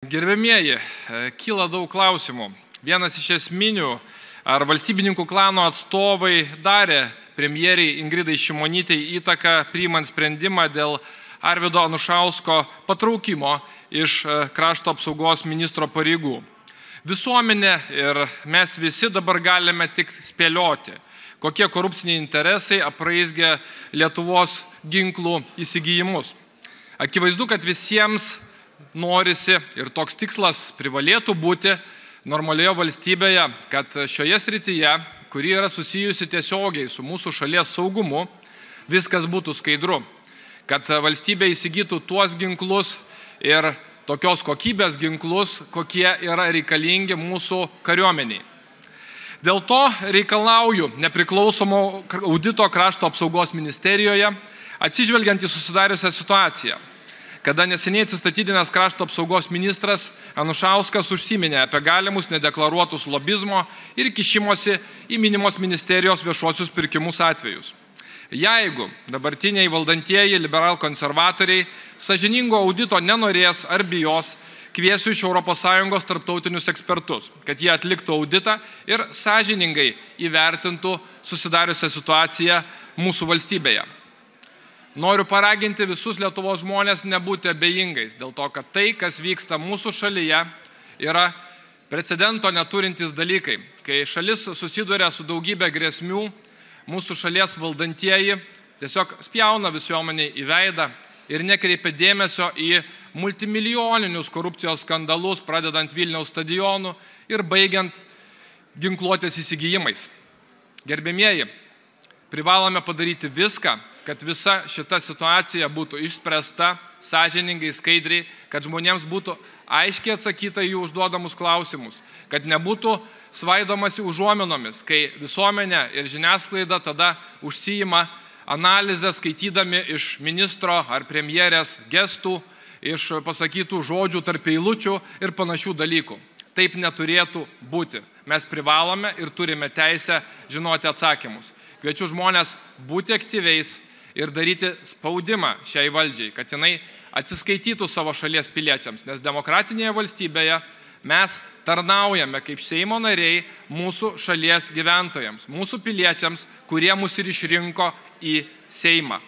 Gerbėmieji, kyla daug klausimų. Vienas iš esminių, ar valstybininkų klano atstovai darė premjeriai Ingridai Šimonytei įtaką priimant sprendimą dėl Arvydo Anušausko patraukimo iš krašto apsaugos ministro pareigų. Visuomenė ir mes visi dabar galime tik spėlioti, kokie korupciniai interesai apraizgė Lietuvos ginklų įsigijimus. Akivaizdu, kad visiems norisi ir toks tikslas privalėtų būti normalioje valstybėje, kad šioje srityje, kuri yra susijusi tiesiogiai su mūsų šalies saugumu, viskas būtų skaidru, kad valstybė įsigytų tuos ginklus ir tokios kokybės ginklus, kokie yra reikalingi mūsų kariuomeniai. Dėl to reikalauju nepriklausomo audito krašto apsaugos ministerijoje, atsižvelgiant į susidariusią situaciją, kada neseniai atsistatydinęs krašto apsaugos ministras Anušauskas užsiminė apie galimus nedeklaruotus lobizmo ir kišimosi į minimos ministerijos viešuosius pirkimus atvejus. Jeigu dabartiniai valdantieji liberal-konservatoriai sąžiningo audito nenorės ar bijos, kviesiu iš ES tarptautinius ekspertus, kad jie atliktų auditą ir sąžiningai įvertintų susidariusią situaciją mūsų valstybėje. Noriu paraginti visus Lietuvos žmonės nebūti abejingais, dėl to, kad tai, kas vyksta mūsų šalyje, yra precedento neturintys dalykai. Kai šalis susiduria su daugybė grėsmių, mūsų šalies valdantieji tiesiog spjauna visuomeniai į veidą ir nekreipia dėmesio į multimilijoninius korupcijos skandalus, pradedant Vilniaus stadionu ir baigiant ginkluotės įsigijimais. Gerbėmieji, privalome padaryti viską, kad visa šita situacija būtų išspręsta sąžiningai, skaidriai, kad žmonėms būtų aiškiai atsakyta į jų užduodamus klausimus, kad nebūtų svaidomasi užuominomis, kai visuomenė ir žiniasklaida tada užsiima analizę skaitydami iš ministro ar premjerės gestų, iš pasakytų žodžių tarp eilučių ir panašių dalykų. Taip neturėtų būti. Mes privalome ir turime teisę žinoti atsakymus. Kviečiu žmonės būti aktyviais ir daryti spaudimą šiai valdžiai, kad jinai atsiskaitytų savo šalies piliečiams, nes demokratinėje valstybėje mes tarnaujame kaip Seimo nariai mūsų šalies gyventojams, mūsų piliečiams, kurie mus ir išrinko į Seimą,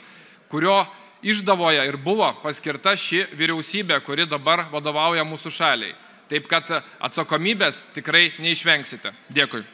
kurio išdavoje ir buvo paskirta ši vyriausybė, kuri dabar vadovauja mūsų šaliai. Taip kad atsakomybės tikrai neišvengsite. Dėkui.